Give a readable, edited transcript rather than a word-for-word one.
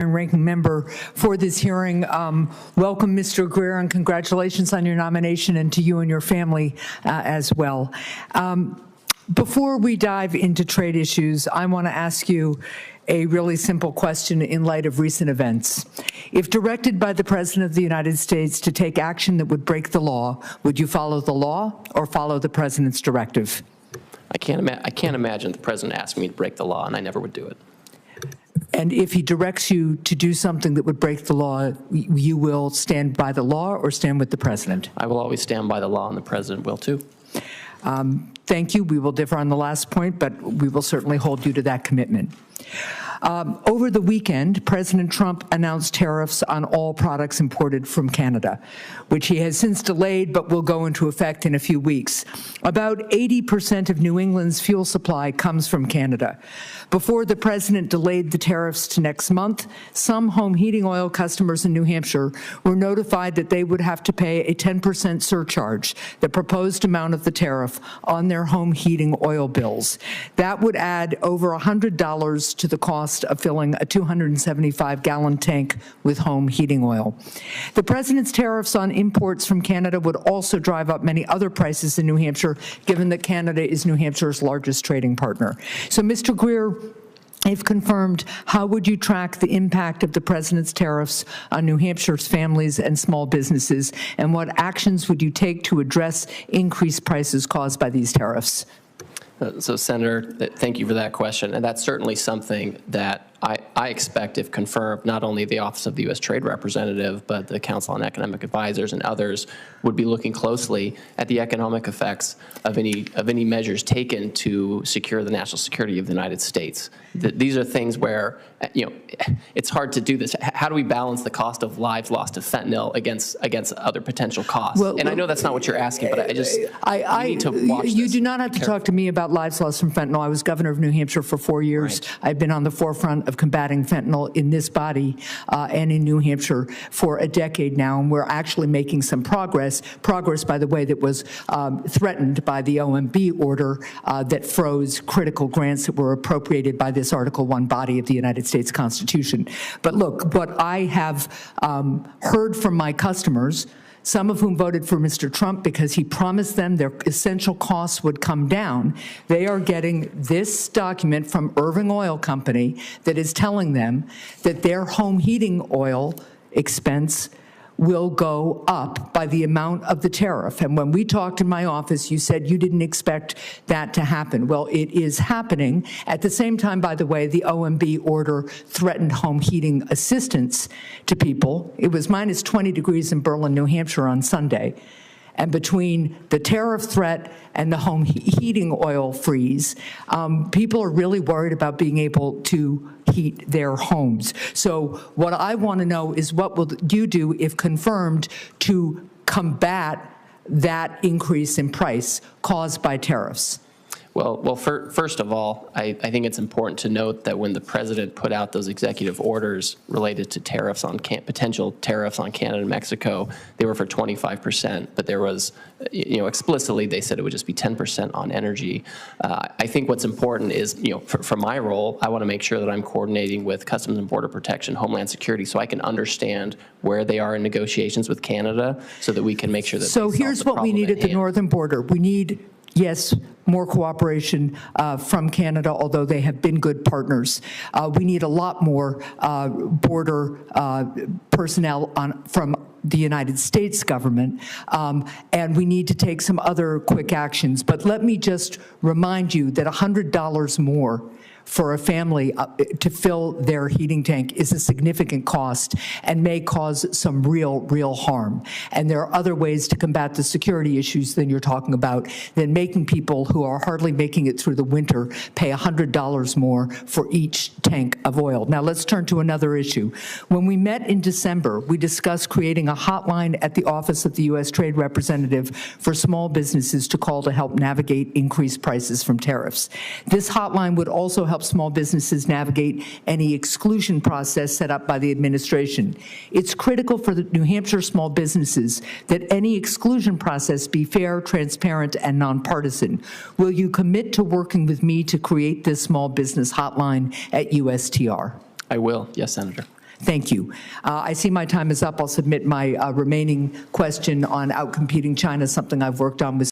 and ranking member for this hearing. Welcome, Mr. Greer, and congratulations on your nomination, and to you and your family as well. Before we dive into trade issues, I want to ask you a really simple question in light of recent events. If directed by the President of the United States to take action that would break the law, would you follow the law or follow the President's directive? I can't imagine the President asking me to break the law, and I never would do it. And if he directs you to do something that would break the law, you will stand by the law or stand with the President? I will always stand by the law, and the President will too. Thank you. We will differ on the last point, but we will certainly hold you to that commitment. Over the weekend, President Trump announced tariffs on all products imported from Canada, which he has since delayed but will go into effect in a few weeks. About 80% of New England's fuel supply comes from Canada. Before the President delayed the tariffs to next month, some home heating oil customers in New Hampshire were notified that they would have to pay a 10% surcharge, the proposed amount of the tariff, on their home heating oil bills. That would add over $100 to the cost of filling a 275-gallon tank with home heating oil. The President's tariffs on imports from Canada would also drive up many other prices in New Hampshire, given that Canada is New Hampshire's largest trading partner. So, Mr. Greer, if confirmed, how would you track the impact of the President's tariffs on New Hampshire's families and small businesses, and what actions would you take to address increased prices caused by these tariffs? So, Senator, thank you for that question. And that's certainly something that I expect, if confirmed, not only the Office of the U.S. Trade Representative, but the Council on Economic Advisors and others would be looking closely at the economic effects of any measures taken to secure the national security of the United States. These are things where, it's hard to do this. How do we balance the cost of lives lost to fentanyl against other potential costs? And I know that's not what you're asking, but I need to watch this. You do not have to talk to me about lives lost from fentanyl. I was governor of New Hampshire for 4 years. Right. I've been on the forefront of combating fentanyl in this body and in New Hampshire for a decade now, and we're actually making some progress, by the way, that was threatened by the OMB order that froze critical grants that were appropriated by this Article 1 body of the United States Constitution. But look, what I have heard from my customers, some of whom voted for Mr. Trump because he promised them their essential costs would come down. They are getting this document from Irving Oil Company that is telling them that their home heating oil expense will go up by the amount of the tariff. And when we talked in my office, you said you didn't expect that to happen. Well, it is happening. At the same time, by the way, the OMB order threatened home heating assistance to people. It was minus 20 degrees in Berlin, New Hampshire on Sunday. And between the tariff threat and the home heating oil freeze, people are really worried about being able to heat their homes. So what I want to know is, what will you do, if confirmed, to combat that increase in price caused by tariffs? Well, first of all, I think it's important to note that when the President put out those executive orders related to tariffs on potential tariffs on Canada and Mexico, they were for 25%, but there was, explicitly they said it would just be 10% on energy. I think what's important is, for my role, I want to make sure that I'm coordinating with Customs and Border Protection, Homeland Security, so I can understand where they are in negotiations with Canada, so that we can make sure that. So here's what we need at the northern border. We need, yes, more cooperation from Canada, although they have been good partners. We need a lot more border personnel from the United States government, and we need to take some other quick actions. But let me just remind you that $100 more for a family to fill their heating tank is a significant cost and may cause some real harm. And there are other ways to combat the security issues than you're talking about, than making people who are hardly making it through the winter pay $100 more for each tank of oil. Now let's turn to another issue. When we met in December, we discussed creating a hotline at the Office of the U.S. Trade Representative for small businesses to call to help navigate increased prices from tariffs. This hotline would also help small businesses navigate any exclusion process set up by the administration. It's critical for the New Hampshire small businesses that any exclusion process be fair, transparent, and nonpartisan. Will you commit to working with me to create this small business hotline at USTR? I will. Yes, Senator. Thank you. I see my time is up. I'll submit my remaining question on outcompeting China, something I've worked on with